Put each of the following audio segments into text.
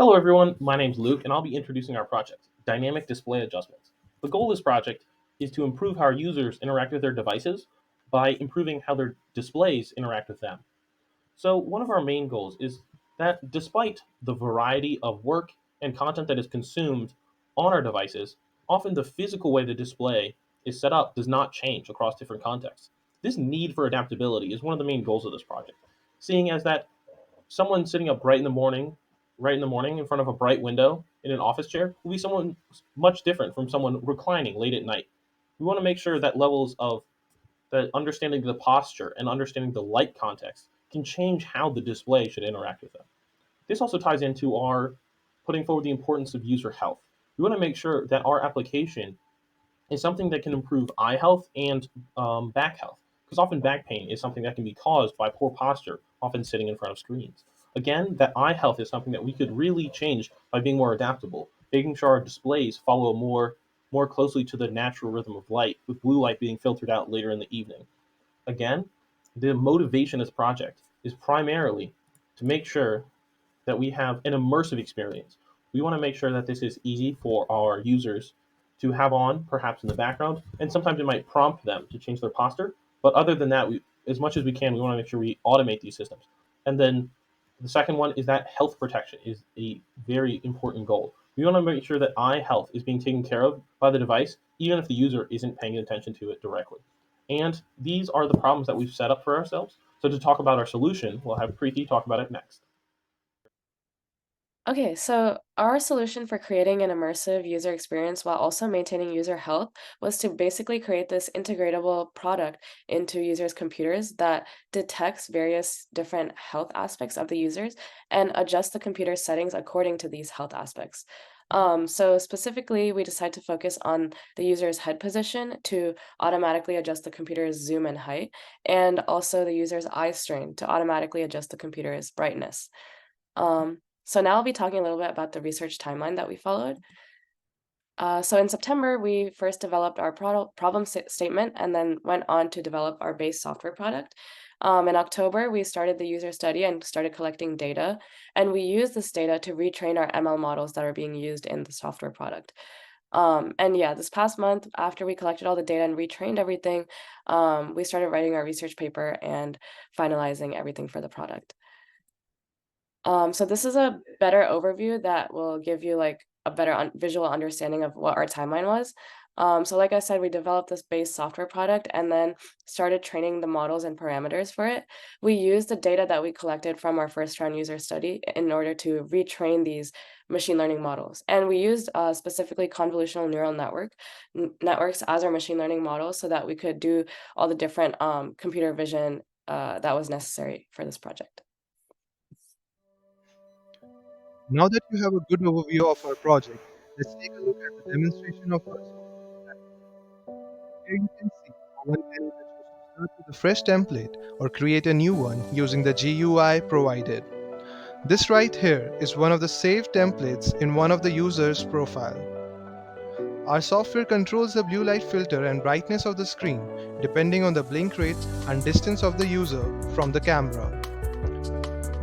Hello everyone, my name's Luke and I'll be introducing our project, Dynamic Display Adjustments. The goal of this project is to improve how our users interact with their devices by improving how their displays interact with them. So one of our main goals is that despite the variety of work and content that is consumed on our devices, often the physical way the display is set up does not change across different contexts. This need for adaptability is one of the main goals of this project, seeing as that someone sitting up right in the morning in front of a bright window in an office chair will be someone much different from someone reclining late at night. We want to make sure that levels of that understanding the posture and understanding the light context can change how the display should interact with them. This also ties into our putting forward the importance of user health. We want to make sure that our application is something that can improve eye health and back health, because often back pain is something that can be caused by poor posture, often sitting in front of screens. Again, that eye health is something that we could really change by being more adaptable, making sure our displays follow more closely to the natural rhythm of light, with blue light being filtered out later in the evening. Again, the motivation of this project is primarily to make sure that we have an immersive experience. We want to make sure that this is easy for our users to have on, perhaps in the background, and sometimes it might prompt them to change their posture. But other than that, as much as we can, we want to make sure we automate these systems. And then the second one is that health protection is a very important goal. We want to make sure that eye health is being taken care of by the device, even if the user isn't paying attention to it directly. And these are the problems that we've set up for ourselves. So to talk about our solution, we'll have Preeti talk about it next. Okay, so our solution for creating an immersive user experience while also maintaining user health was to basically create this integratable product into users' computers that detects various different health aspects of the users and adjusts the computer settings according to these health aspects. So specifically, we decide to focus on the user's head position to automatically adjust the computer's zoom and height, and also the user's eye strain to automatically adjust the computer's brightness. So now I'll be talking a little bit about the research timeline that we followed. So in September, we first developed our problem statement and then went on to develop our base software product. In October, we started the user study and started collecting data, and we used this data to retrain our ML models that are being used in the software product. And yeah, this past month, after we collected all the data and retrained everything, we started writing our research paper and finalizing everything for the product. So this is a better overview that will give you like a better visual understanding of what our timeline was. So like I said, we developed this base software product and then started training the models and parameters for it. We used the data that we collected from our first round user study in order to retrain these machine learning models. And we used specifically convolutional neural networks as our machine learning models so that we could do all the different computer vision that was necessary for this project. Now that you have a good overview of our project, let's take a look at the demonstration of our software. Here you can see how one can either choose to start with a fresh template or create a new one using the GUI provided. This right here is one of the saved templates in one of the user's profile. Our software controls the blue light filter and brightness of the screen depending on the blink rate and distance of the user from the camera.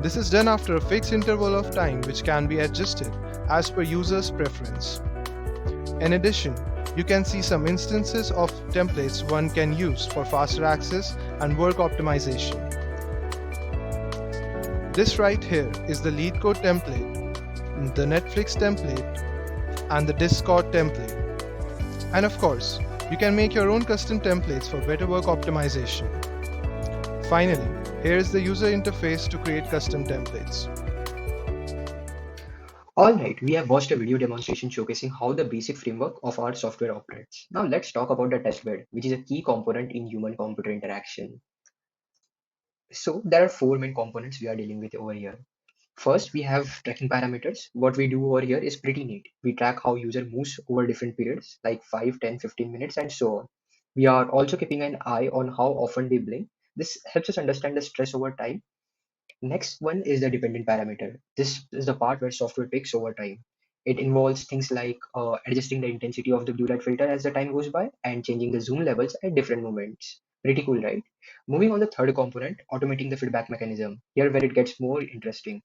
This is done after a fixed interval of time which can be adjusted as per user's preference. In addition, you can see some instances of templates one can use for faster access and work optimization. This right here is the lead code template, the Netflix template, and the Discord template. And of course, you can make your own custom templates for better work optimization. Finally, here is the user interface to create custom templates. Alright, we have watched a video demonstration showcasing how the basic framework of our software operates. Now let's talk about the testbed, which is a key component in human-computer interaction. So there are four main components we are dealing with over here. First, we have tracking parameters. What we do over here is pretty neat. We track how user moves over different periods, like 5, 10, 15 minutes, and so on. We are also keeping an eye on how often they blink. This helps us understand the stress over time. Next one is the dependent parameter. This is the part where software picks over time. It involves things like adjusting the intensity of the blue light filter as the time goes by and changing the zoom levels at different moments. Pretty cool, right? Moving on the third component, automating the feedback mechanism. Here where it gets more interesting.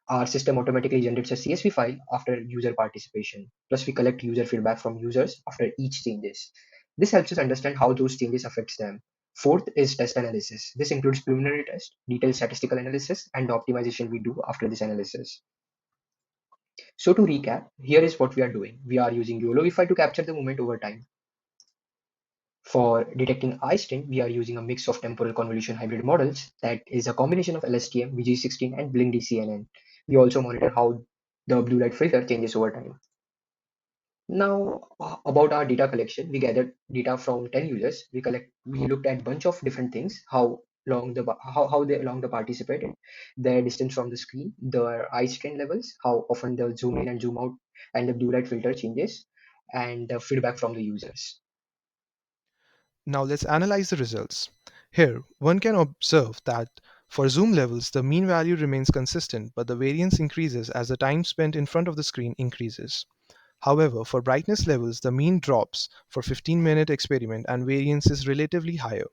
Our system automatically generates a CSV file after user participation. Plus, we collect user feedback from users after each changes. This helps us understand how those changes affects them. Fourth is test analysis. This includes preliminary test, detailed statistical analysis, and the optimization we do after this analysis. So to recap, here is what we are doing. We are using YOLO-VFI to capture the movement over time. For detecting eye strain, we are using a mix of temporal convolution hybrid models that is a combination of LSTM, VG16, and Blink DCNN. We also monitor how the blue light filter changes over time. Now, about our data collection, we gathered data from 10 users. We looked at a bunch of different things, how they long the participated, their distance from the screen, their eye strain levels, how often the zoom in and zoom out and the blue light filter changes, and the feedback from the users. Now let's analyze the results. Here, one can observe that for zoom levels, the mean value remains consistent, but the variance increases as the time spent in front of the screen increases. However, for brightness levels, the mean drops for 15-minute experiment and variance is relatively higher.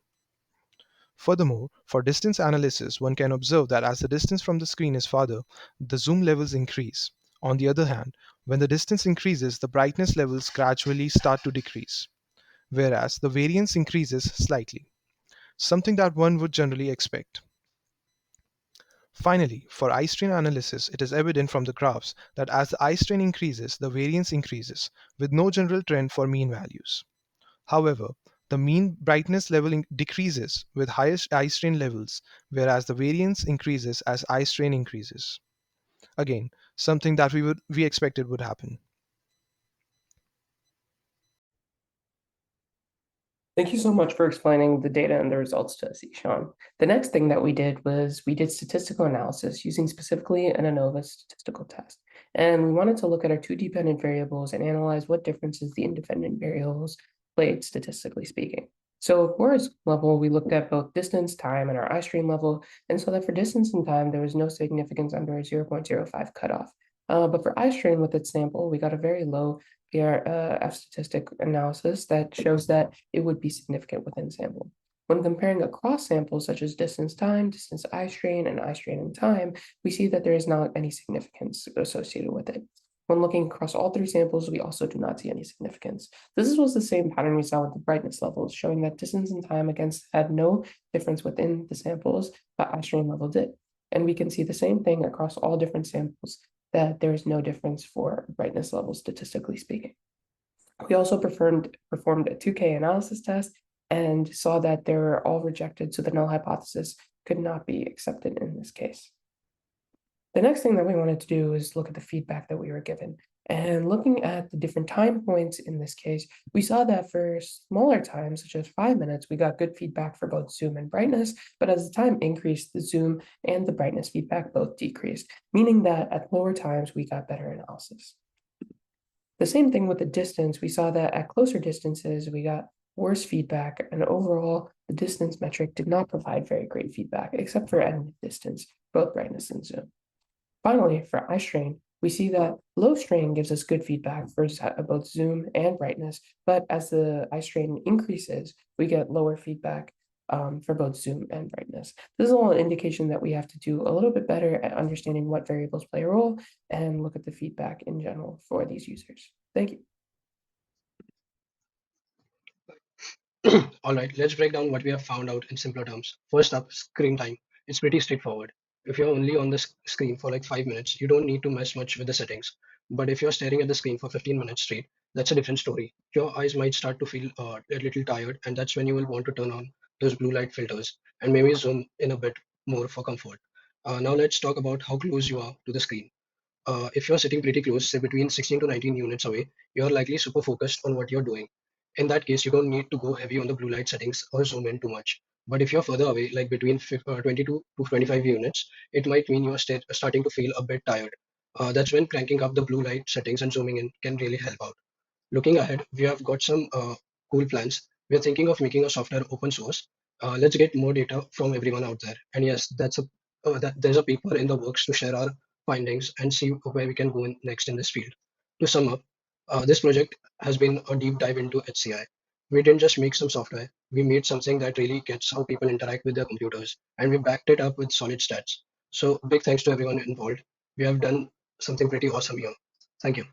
Furthermore, for distance analysis, one can observe that as the distance from the screen is farther, the zoom levels increase. On the other hand, when the distance increases, the brightness levels gradually start to decrease, whereas the variance increases slightly, something that one would generally expect. Finally, for eye strain analysis, it is evident from the graphs that as the eye strain increases, the variance increases, with no general trend for mean values. However, the mean brightness level decreases with higher eye strain levels, whereas the variance increases as eye strain increases. Again, something that we expected would happen. Thank you so much for explaining the data and the results to us, Ishan. The next thing that we did was we did statistical analysis using specifically an ANOVA statistical test. And we wanted to look at our two dependent variables and analyze what differences the independent variables played statistically speaking. So for our level, we looked at both distance, time, and our eye strain level. And so that for distance and time, there was no significance under a 0.05 cutoff. But for eye strain with its sample, we got a very low PRF statistic analysis that shows that it would be significant within sample. When comparing across samples such as distance time, distance eye strain, and eye strain and time, we see that there is not any significance associated with it. When looking across all three samples, we also do not see any significance. This was the same pattern we saw with the brightness levels, showing that distance and time against had no difference within the samples, but eye strain level did. And we can see the same thing across all different samples, that there is no difference for brightness levels statistically speaking. We also performed a 2K analysis test and saw that they were all rejected, so the null hypothesis could not be accepted in this case. The next thing that we wanted to do is look at the feedback that we were given. And looking at the different time points in this case, we saw that for smaller times, such as 5 minutes, we got good feedback for both zoom and brightness, but as the time increased, the zoom and the brightness feedback both decreased, meaning that at lower times, we got better analysis. The same thing with the distance, we saw that at closer distances, we got worse feedback, and overall, the distance metric did not provide very great feedback, except for at distance, both brightness and zoom. Finally, for eye strain, we see that low strain gives us good feedback for both zoom and brightness, but as the eye strain increases, we get lower feedback for both zoom and brightness. This is all an indication that we have to do a little bit better at understanding what variables play a role and look at the feedback in general for these users. Thank you. All right, let's break down what we have found out in simpler terms. First up, screen time. It's pretty straightforward. If you're only on the screen for like 5 minutes, you don't need to mess much with the settings. But if you're staring at the screen for 15 minutes straight, that's a different story. Your eyes might start to feel a little tired, and that's when you will want to turn on those blue light filters and maybe zoom in a bit more for comfort. Now let's talk about how close you are to the screen. If you're sitting pretty close, say between 16 to 19 units away, you're likely super focused on what you're doing. In that case, you don't need to go heavy on the blue light settings or zoom in too much. But if you're further away, like between 22 to 25 units, it might mean you're starting to feel a bit tired. That's when cranking up the blue light settings and zooming in can really help out. Looking ahead, we have got some cool plans. We're thinking of making a software open source. Let's get more data from everyone out there. And yes, there's a paper in the works to share our findings and see where we can go next in this field. To sum up, this project has been a deep dive into HCI. We didn't just make some software, we made something that really gets how people interact with their computers, and we backed it up with solid stats. So, big thanks to everyone involved. we have done something pretty awesome here. Thank you.